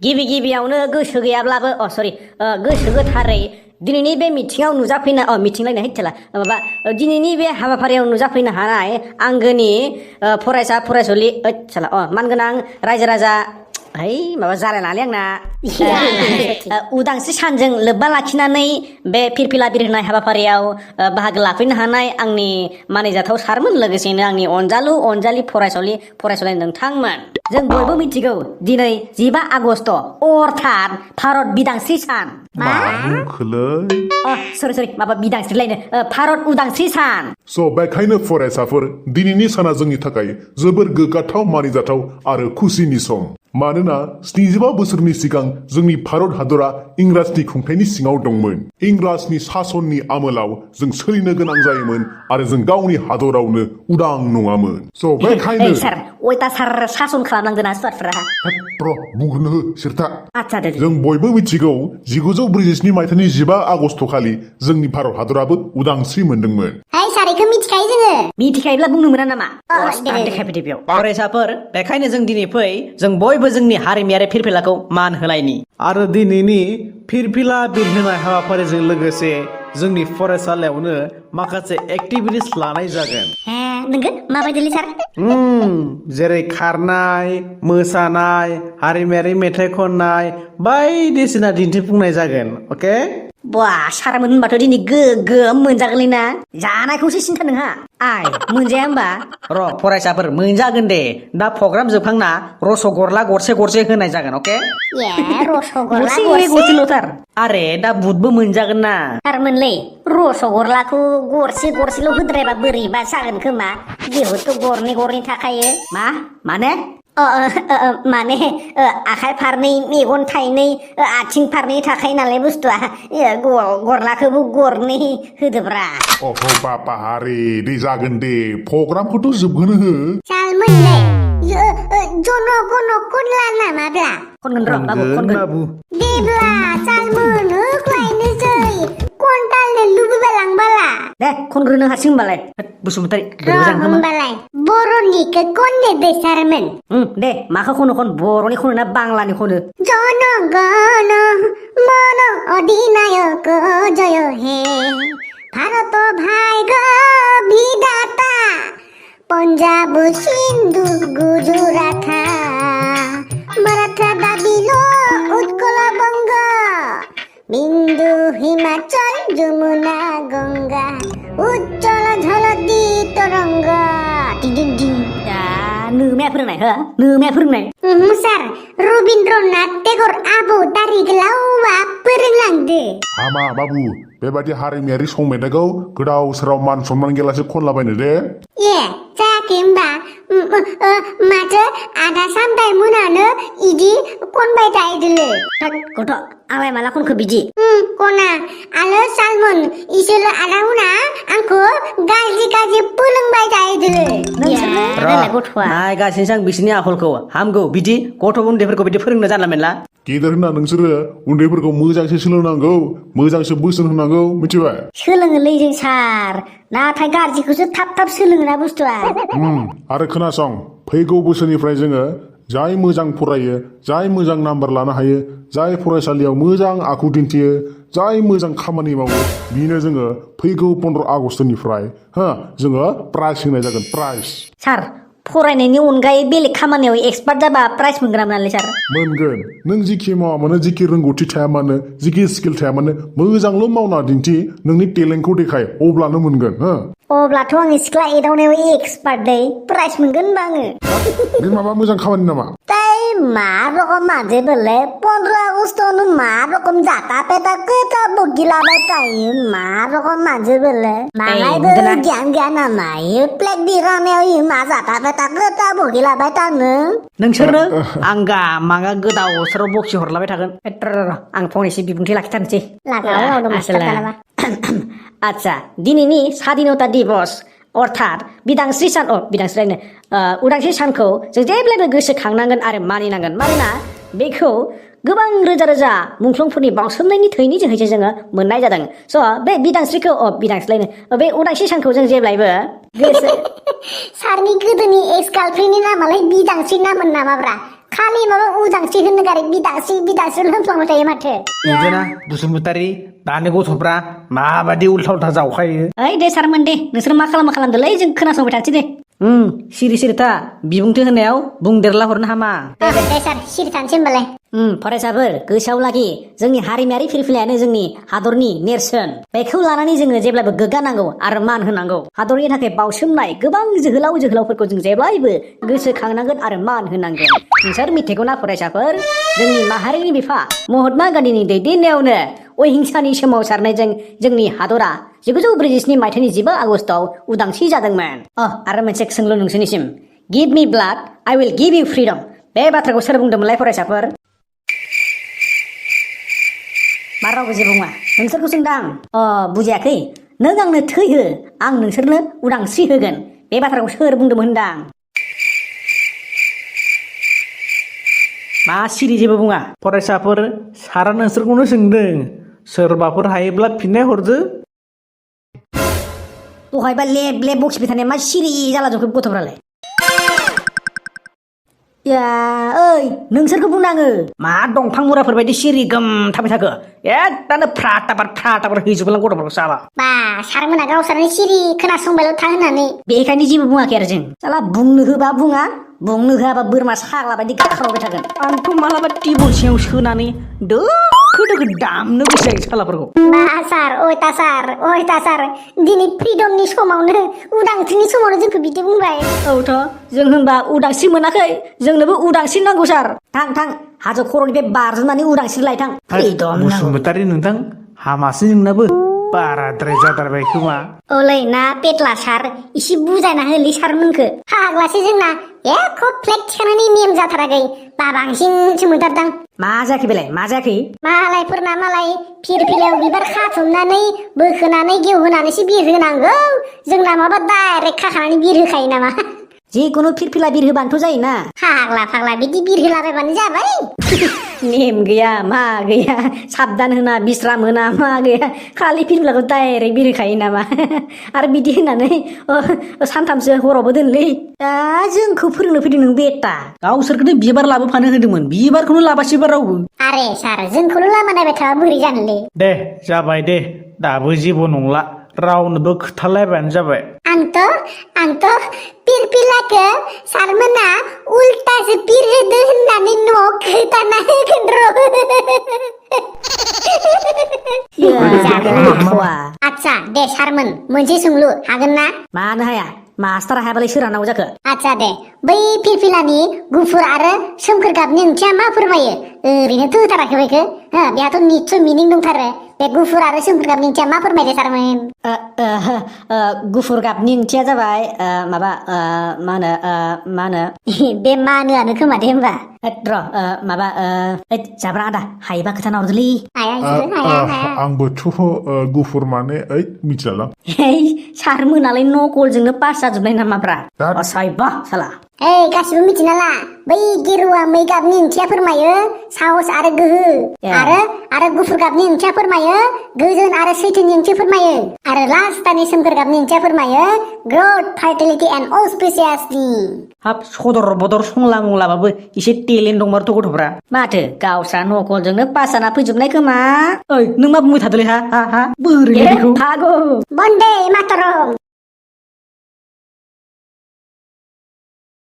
गिबि गिबियावनो गोसो गैयाब्लाबो गोसो गोथारै दिनैनि बे मिथिङाव मिथिंलायनो हैथला माबा दिनैनि बे हाबाफारियाव नुजाफैनो हानाय आंगोनि फरायसा फरायसुलि मानगोनां रायजो राजा माबा जालायनानै आंना उदांस्रि सानजों लोब्बा लाखिनानै बे फिरफिला बिरहोनाय हाबाफारियाव बाहागो लाफैनो हानाय आंनि मानिजाथाव सारमोन लोगोसेनो आंनि अनजालि फरायसुलि नोंथांमोन जों बयबो मिथिगौ दिनै 15 आगस्ट अर्थात भारत बिदांस्रि सान बिदांस्रिलायनो भारत उदांस्रि सान बेखायनो फरायसाफोर दिनैनि साना जोंनि थाखाय जोबोर गोग्गाथाव मानिजाथाव आरो खुसिनि सम मानोना 75 बोसोरनि सिगां जोंनि भारत हादरा इंराजनि खुंथायनि सिङाव दंमोन इंराजनि सासननि आमोलाव जों सोलिनो गोनां जायोमोन आरो जों गावनि हादरावनो उदां नङामोन बेखायनो सार अयथासार सासन खालामनांगोन स्टुडेन्टफोरा बुंनो हो सिरथा आच्छा दे जों बयबो मिथिगौ 1947 मायथाइनि 15 आगस्ट खालि जोंनि भारत हादराबो उदांस्रि मोनदोंमोन सारैखौ मिथिखायो जोङो मिथिखायोब्ला बुंनो मोना नामा देखायफैदो बेयाव फरायसाफोर बेखायनो जों दिनै फै जों बयबो जोंनि हारिमायारि फिरफिलाखौ मान होलायनि आरो दिनैनि फिरफिला बिरहोनाय हाबाफारिजों लोगोसे जोंनि फरायसालियावनो माखासे एक्टिभिटिस लानाय जागोन नोंगो माबायदिलै सार जेरै खारनाय मोसानाय हारिमायारि मेथाइ खननाय बायदिसिना दिन्थिफुंनाय जागोन अके सारमोन होनबाथ' दिनै गोगोम मोनजागोनलै ना जानायखौसो सिन्था नोंहा मोनजाया होमबा र' फरायसाफोर मोनजागोन दे दा प्रग्राम जोबखांना रसगरला गरसे होनाय जागोन अके रसगरला गरसेल'थार आरे दा बुटबो मोनजागोन ना सारमोनलै रसगरलाखौ गरसेल' होद्रायबा बोरैबा जागोन खोमा जिहेतु गरनै थाखायो माने माने आखाइ फारनै मेगन थाइनै आथिं फारनै थाखायो नालाय बुस्थुआ गरलाखौबो गरनै होदोब्रा बापाहारि दे जागोन दे प्रग्रामखौथ' जोबहोनो हो सालमोनलै जन गन खनला नामाब्ला खनगोन र' बाबु खनगोन देब्ला सालमोन होख्लायनोसै कन्टालनो लुबैबा लांबाला दे खनग्रोनो हारसिं होमबालाय बसुमतारी होमबालाय बर'निखौ खननो दे सारमोन दे माखौ खन बर'नि खनो ना बांलानि खनो जन गन मन अधिनायक जय हे भारत भाग्य विधाता पंजाब सिंधु गुजरात माराठा दाबिलो उत्कल बंग बिंदु हिमाचल যমুনা गंगा उज्जवल झलदी तरंग नोमाया फोरोंनाय सार रबीन्द्रनाथ टेगर आबौ दारि गोलावआ फोरोंलांदो हामा बाबु बेबादि हारिमायारि सं मेथाइखौ गोदाव सोराव मान सनमान गेलासो खनलाबायनो दे जायाखै होमबा माथो आदा सामदाय मोनानो इदि खनबाय थायोदोलै गथ' आवाय माला खनखो बिदि कना आलो सालमन इसोर आदा उना आंखौ गाज्रि फोरोंबाय थायोदोलै नायगासिनोसो आं बिसोरनि आखलखौ हामगौ बिदि गथ' उन्दैफोरखौ बिदि फोरोंनो जानला मेनला गेदेर होनना नोंसोरो उन्दैफोरखौ मोजांसो सोलोंनांगौ मोजांसो बोसोन होनांगौ मिथिबाय सोलोङोलै जों सार नाथाय गाज्रिखौसो थाब सोलोङोना बुस्थुआ आरो खोनासं फैगौ बोसोरनिफ्राय जोङो जाय मोजां फरायो जाय मोजां नाम्बार लानो हायो जाय फरायसालियाव मोजां आखु दिन्थियो जाय मोजां खामानि मावो बिनो जोङो फैगौ 15 आगस्टनिफ्राय जोङो प्राइज होनाय जागोन प्राइज सार फरायनायनि अनगायै बेलेग खामानियाव एक्सपार्ट जाबा प्राइज मोनगोन नालाय सार मोनगोन नों जिखि मावा मानो जिखि रोंगौथि थाया मानो जिखि स्किल थाया मानो मोजांल' मावना दिन्थि नोंनि टेलेन्टखौ देखाय अब्लानो मोनगोन अब्लाथ' आङो सिख्ला एदावनायाव एक्सपार्ट दै प्राइज मोनगोन होनबा आङो बे माबा मोजां खामानि नामा मा रकम मानसि बोले 15 आगस्टआवनो मा रकम जाता पेता खोथा बगिलाबाय थायो मा रकम मानसि बोले मालायबो गियान नामायो प्लेट बिरानायाव मा जाता पेता खोथा बगिलाबाय थानो नोंसोरनो आं मागा गोदाव सोराव बखि हरलाबाय थागोन आं फंनैसो बिबुंथि लाखिथारनोसै आच्छा दिनैनि स्वाधीनता दिवस अर्थात उदांस्रि सानखौ जों जेब्लायबो गोसोखांनांगोन आरो मानिनांगोन मानोना बेखौ गोबां रोजा मुंख्लंफोरनि बावसोमनायनि थैनि जोहैसो जोङो मोननाय जादों स' बे बे उदांस्रि सानखौ जों जेब्लायबो सारनि गोदोनि एक्स गार्लफ्रेन्डनि नामालाय बिदांस्रि नाममोन नामाब्रा खालि माबा उदांस्रि होनो गारि बिदांस्रि होनफ्लांबाय थायो माथो बिदिना बसुमतारी दानि गथ'फ्रा माबादि उल्था उल्था जावखायो ओइ दे सारमोन दे नोंसोर मा खालामदोलै जों खोनासंबाय थानोसै दे सिरि सिरि था बिबुंथि होनायाव बुंदेरला हरनो हामा दे सार सिरि थानोसै होमबालाय फरायसाफोर गोसोआव लाखि जोंनि हारिमायारि फिरफिलायानो जोंनि हादरनि नेरसोन बेखौ लानानै जोङो जेब्लाबो गोग्गानांगौ आरो मान होनांगौ हादरनि थाखाय बावसोमनाय गोबां जोहोलावफोरखौ जों जेब्लायबो गोसोखांनांगोन आरो मान होनांगोन नोंसोर मिथिगौना फरायसाफोर जोंनि माहारिनि बिफा महात्मा गान्धीनि दैदेननायावनो अहिंसानि सोमावसारनायजों जोंनि हादरा 1947 मायथाइनि 15 आगस्टआव उदांस्रि जादोंमोन आरो मोनसे सोंलु नोंसोरनिसिम give me blood I will give you freedom बे बाथ्राखौ सोर बुंदोंमोनलाय फरायसाफोर मा रावबो जेबो बुङा नोंसोरखौ सोंदां बुजियाखै नों आंनो थै हो आं नोंसोरनो उदांस्रि होगोन बे बाथ्राखौ सोर बुंदोंमोन होनदां मा सिरि जेबो बुङा फरायसाफोर सारा नोंसोरखौनो सोंदों सोरबाफोर हायोब्ला फिननाय हरदो दहायबा लेब लेब बखिबाय थानाया मा सिरि जाला जोबखो गथ'फ्रालाय ओइ नोंसोरखौ बुंनाङो मा दंफां मुराफोर बायदि सिरि गोम थाबाय थाखो एकदानो फ्राटाबार हैजोबगोन गथ'फोरखौ साला बा सारमोना गावसोरनो सिरि खोनासंबायल' था होननानै बेखायनो जेबो बुङाखै आरो जों साला बुंनो होबा बुङा बुंनो होआबा बोरमा साग्ला बायदि गाख्रावबाय थागोन आंथ' मालाबा टेबोल सिङाव सोनानै दोखो दामनो गोसो जायो सालाफोरखौ बा सार अयथासार दिनै फ्रिडमनि समावनो उदांस्रिनि समावनो जोंखौ बिदि बुंबाय औथ' जों होनबा उदांस्रि मोनाखै जोंनोबो उदांस्रि नांगौ सार थां हाजो खर'निफ्राय बारजुमनानै उदांस्रि लायथां फ्रिडम नांगौ बसुमतारी नोंथां हामासै नोंनाबो बाराद्राय जाथारबाय खोमा ओलै ना पेटला सार इसे बुजायना होलै सारमोनखो फाग्लासो जोंना एख' फ्लेट थिखांनानै नेम जाथाराखै बाबांसिनसो मोनथारदां मा जायाखै बेलाय मा जायाखै मालायफोरना मालाय फिरफिलायाव बिबार खाथुमनानै बोखोनानै गेवहोनानैसो बिर होनांगौ जोंना माबा डाइरेक्ट खाखानानै बिर होखायो नामा जिखुनु फिरफिला बिर होबानोथ' जायोना फाग्ला बिदि बिर होलाबायबानो जाबाय नेम गैया मा गैया साबधान होना बिश्राम होना मा गैया खालि फिरफिलाखौ डाइरेक्ट बिर होखायो नामा आरो बिदि होननानै सानथामसो हरावबो दोनलै दा जोंखौ फोरोंनो फैदों नों बेटा गावसोरखौनो बिबार लाबोफानो होदोंमोन बिबारखौनो लाबासैबा रावबो आरे सार जोंखौनो लामा नायबाय थाबा बोरै जानोलै दे जाबाय दे दाबो जेबो नंला रावनोबो खोथालायबानो जाबाय आंथ' फिरफिलाखौ सारमोना उल्टासो बिर होदो होननानै न'आव खोथाना होगोन आच्छा दे सारमोन मोनसे सोंलु हागोन ना मानो हाया मास्टार हायाबालाय सोर हानांगौ जाखो आच्छा दे बै फिरफिलानि गुफुर आरो सोमखोर गाबनि ओंथिया मा फोरमायो ओरैनोथ' होथाराखै बेखो बेहाथ' निस्सय मिनिं दंथारो बे गुफुर आरो सोमखोर गाबनि ओंथिया मा फोरमायदो सारमोन गुफुर गाबनि ओंथिया जाबाय माबा मा होनो बे मानोआनो खोमा दे होमबा र' माबा जाब्रा आदा हायोबा खोथाना हरदोलै आंबोथ' गुफुर माने मिथिलालां सार मोनालाय नकलजोंनो पास जाजोबनाय नामाब्रा असायबा साला गासिबो मिथिना ला बै गेरुवा मै गाबनि ओंथिया फोरमायो साहस आरो गोहो आरो गुफुर गाबनि ओंथिया फोरमायो गोजोन आरो सैथोनि ओंथि फोरमायो आरो लास्टनि सोमखोर गाबनि ओंथिया फोरमायो ग्रोथ फार्टिलिटि एन्ड अस्पिसियासनि हाब सदर बदर संला मंलाबाबो एसे टेलेन्ट दंमारथ' गथ'फ्रा माथो गावस्रा नकलजोंनो पास जाना फैजोबनाय खोमा ओइ नों मा बुंबाय थादोलै हा बोरै बेखौ बन्दे मातरम